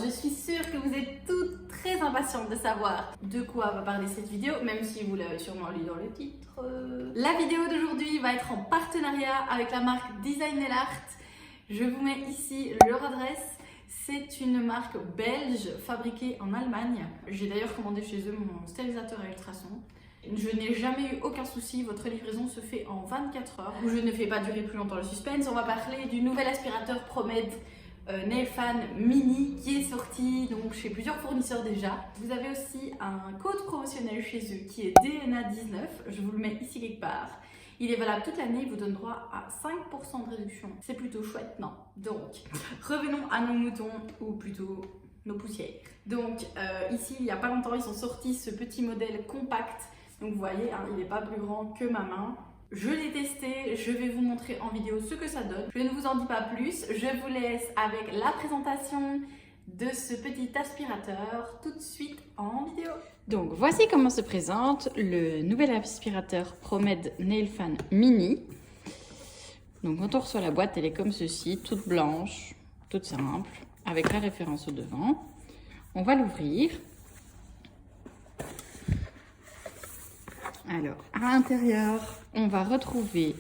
je suis sûre que vous êtes toutes très impatientes de savoir de quoi va parler cette vidéo, même si vous l'avez sûrement lu dans le titre. La vidéo d'aujourd'hui va être en partenariat avec la marque Design Nail Art. Je vous mets ici leur adresse. C'est une marque belge fabriquée en Allemagne. J'ai d'ailleurs commandé chez eux mon stérilisateur à ultrasons. Je n'ai jamais eu aucun souci, votre livraison se fait en 24 heures. Je ne fais pas durer plus longtemps le suspense, on va parler du nouvel aspirateur Promed Nail Fan Mini qui est sorti donc chez plusieurs fournisseurs déjà. Vous avez aussi un code promotionnel chez eux qui est DNA19, je vous le mets ici quelque part. Il est valable toute l'année, il vous donne droit à 5% de réduction. C'est plutôt chouette, non? Donc, revenons à nos moutons, ou plutôt nos poussières. Donc, ici, il n'y a pas longtemps, ils sont sortis ce petit modèle compact. Donc, vous voyez, hein, il n'est pas plus grand que ma main. Je l'ai testé, je vais vous montrer en vidéo ce que ça donne. Je ne vous en dis pas plus, je vous laisse avec la présentation de ce petit aspirateur tout de suite en vidéo. Donc voici comment se présente le nouvel aspirateur Promed Nail Fan Mini. Donc quand on reçoit la boîte, elle est comme ceci, toute blanche, toute simple, avec la référence au devant. On va l'ouvrir. Alors à l'intérieur, on va retrouver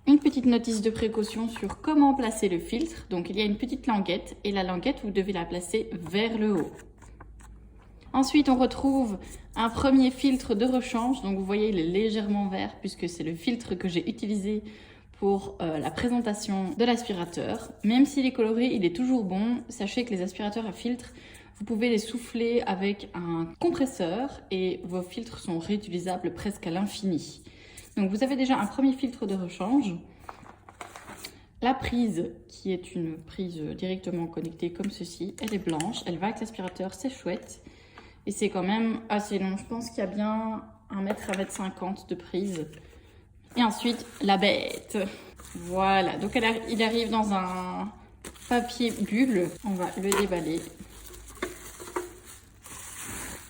une petite notice de précaution sur comment placer le filtre. Donc il y a une petite languette et la languette, vous devez la placer vers le haut. Ensuite, on retrouve un premier filtre de rechange. Donc vous voyez, il est légèrement vert puisque c'est le filtre que j'ai utilisé pour la présentation de l'aspirateur. Même s'il est coloré, il est toujours bon. Sachez que les aspirateurs à filtre, vous pouvez les souffler avec un compresseur et vos filtres sont réutilisables presque à l'infini. Donc vous avez déjà un premier filtre de rechange. La prise, qui est une prise directement connectée comme ceci, elle est blanche, elle va avec l'aspirateur, c'est chouette. Et c'est quand même assez long, je pense qu'il y a bien 1 mètre à 1,50 m de prise. Et ensuite, la bête. Voilà, donc il arrive dans un papier bulle. On va le déballer.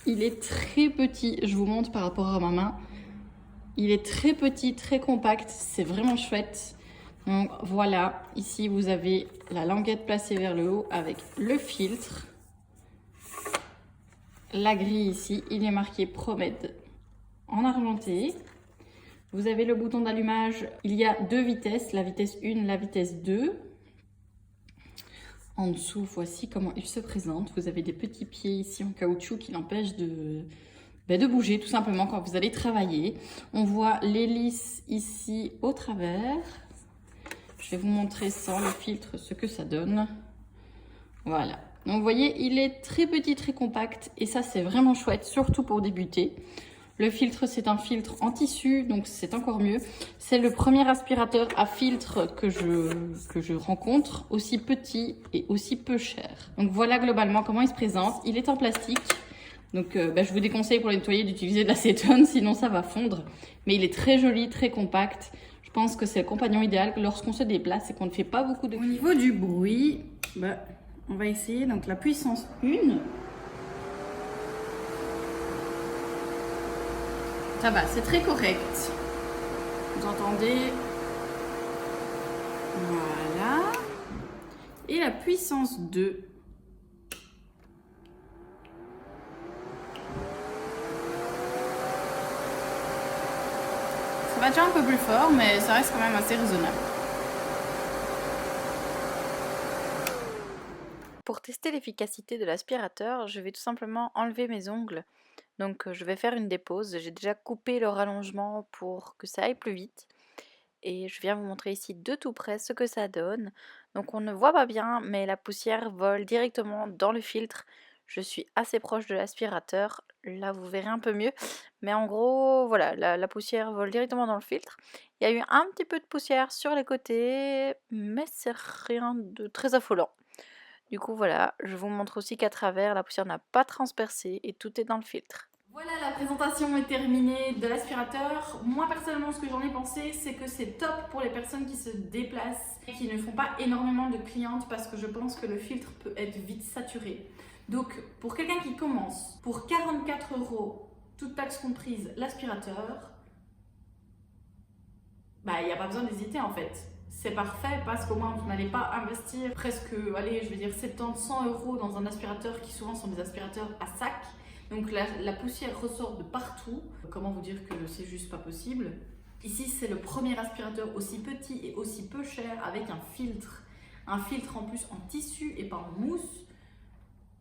Il est très petit, je vous montre par rapport à ma main. Il est très petit, très compact, c'est vraiment chouette. Donc voilà, ici vous avez la languette placée vers le haut avec le filtre. La grille ici, il est marqué Promed en argenté. Vous avez le bouton d'allumage, il y a 2 vitesses, la vitesse 1, la vitesse 2. En dessous, voici comment il se présente. Vous avez des petits pieds ici en caoutchouc qui l'empêchent de bouger tout simplement quand vous allez travailler. On voit l'hélice ici au travers. Je vais vous montrer sans le filtre ce que ça donne. Voilà. Donc vous voyez, il est très petit, très compact et ça c'est vraiment chouette, surtout pour débuter. Le filtre, c'est un filtre en tissu, donc c'est encore mieux. C'est le premier aspirateur à filtre que je rencontre, aussi petit et aussi peu cher. Donc voilà globalement comment il se présente. Il est en plastique, donc je vous déconseille pour le nettoyer d'utiliser de l'acétone, sinon ça va fondre. Mais il est très joli, très compact. Je pense que c'est le compagnon idéal lorsqu'on se déplace et qu'on ne fait pas beaucoup de... Au niveau du bruit, on va essayer donc la puissance 1. Ça va, c'est très correct. Vous entendez? Voilà. Et la puissance 2. Ça va déjà un peu plus fort, mais ça reste quand même assez raisonnable. Pour tester l'efficacité de l'aspirateur, je vais tout simplement enlever mes ongles. Donc je vais faire une dépose. J'ai déjà coupé le rallongement pour que ça aille plus vite. Et je viens vous montrer ici de tout près ce que ça donne. Donc on ne voit pas bien, mais la poussière vole directement dans le filtre. Je suis assez proche de l'aspirateur. Là vous verrez un peu mieux. Mais en gros, voilà, la poussière vole directement dans le filtre. Il y a eu un petit peu de poussière sur les côtés, mais c'est rien de très affolant. Du coup voilà, je vous montre aussi qu'à travers, la poussière n'a pas transpercé et tout est dans le filtre. Voilà, la présentation est terminée de l'aspirateur. Moi personnellement, ce que j'en ai pensé, c'est que c'est top pour les personnes qui se déplacent et qui ne font pas énormément de clientes parce que je pense que le filtre peut être vite saturé. Donc pour quelqu'un qui commence, pour 44 €, toute taxe comprise, l'aspirateur, il n'y a pas besoin d'hésiter en fait. c'est parfait parce qu'au moins vous n'allez pas investir presque, allez, je veux dire 70-100 € dans un aspirateur qui souvent sont des aspirateurs à sac. Donc la poussière ressort de partout. Comment vous dire que c'est juste pas possible. Ici, c'est le premier aspirateur aussi petit et aussi peu cher avec un filtre. Un filtre en plus en tissu et pas en mousse.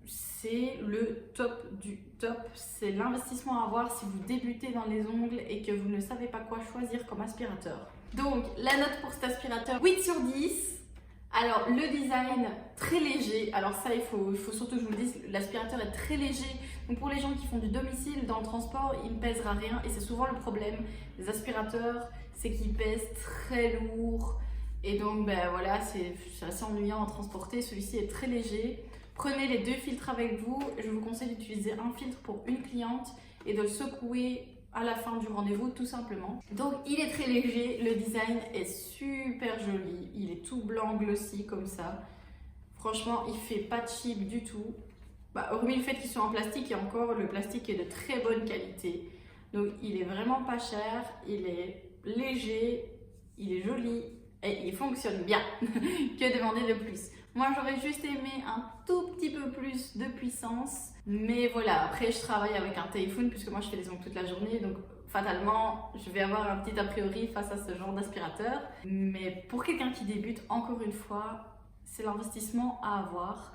C'est le top du top. C'est l'investissement à avoir si vous débutez dans les ongles et que vous ne savez pas quoi choisir comme aspirateur. Donc, la note pour cet aspirateur, 8 sur 10. Alors, le design, très léger. Alors ça, il faut surtout que je vous le dise, l'aspirateur est très léger. Donc pour les gens qui font du domicile, dans le transport, il ne pèsera rien. Et c'est souvent le problème des aspirateurs, c'est qu'ils pèsent très lourd. Et donc, ben voilà, c'est assez ennuyant à transporter. Celui-ci est très léger. Prenez les 2 filtres avec vous. Je vous conseille d'utiliser un filtre pour une cliente et de le secouer à la fin du rendez-vous tout simplement. Donc il est très léger, le design est super joli, il est tout blanc glossy comme ça. Franchement, il fait pas cheap du tout. Hormis le fait qu'il soit en plastique, et encore le plastique est de très bonne qualité. Donc il est vraiment pas cher, il est léger, il est joli et il fonctionne bien. Que demander de plus? Moi j'aurais juste aimé un tout petit peu plus de puissance. Mais voilà, après je travaille avec un téléphone puisque moi je fais les ongles toute la journée. Donc fatalement, je vais avoir un petit a priori face à ce genre d'aspirateur. Mais pour quelqu'un qui débute, encore une fois, c'est l'investissement à avoir.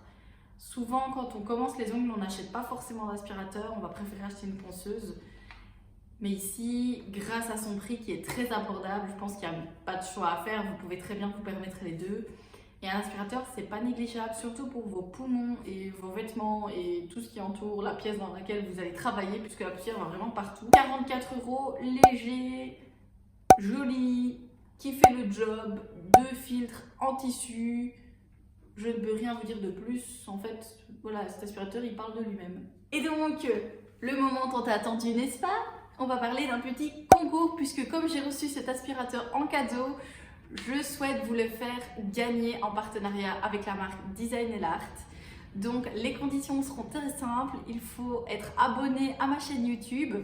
Souvent quand on commence les ongles, on n'achète pas forcément d'aspirateur. On va préférer acheter une ponceuse. Mais ici, grâce à son prix qui est très abordable, je pense qu'il n'y a pas de choix à faire. Vous pouvez très bien vous permettre les deux. Et un aspirateur, c'est pas négligeable, surtout pour vos poumons et vos vêtements et tout ce qui entoure la pièce dans laquelle vous allez travailler, puisque la poussière va vraiment partout. 44 €, léger, joli, qui fait le job, 2 filtres en tissu. Je ne peux rien vous dire de plus. En fait, voilà, cet aspirateur, il parle de lui-même. Et donc, le moment tant attendu, n'est-ce pas? On va parler d'un petit concours, puisque comme j'ai reçu cet aspirateur en cadeau, je souhaite vous le faire gagner en partenariat avec la marque Design & Art. Donc les conditions seront très simples. Il faut être abonné à ma chaîne YouTube,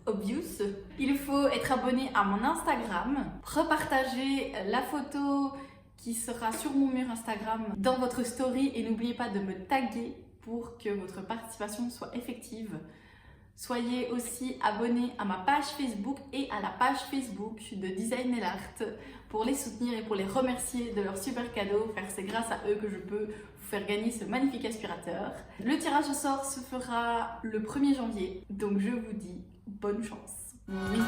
Obvious. Il faut être abonné à mon Instagram, repartager la photo qui sera sur mon mur Instagram dans votre story et n'oubliez pas de me taguer pour que votre participation soit effective. Soyez aussi abonnés à ma page Facebook et à la page Facebook de Design & Art pour les soutenir et pour les remercier de leur super cadeau, car c'est grâce à eux que je peux vous faire gagner ce magnifique aspirateur. Le tirage au sort se fera le 1er janvier, donc je vous dis bonne chance. Oui.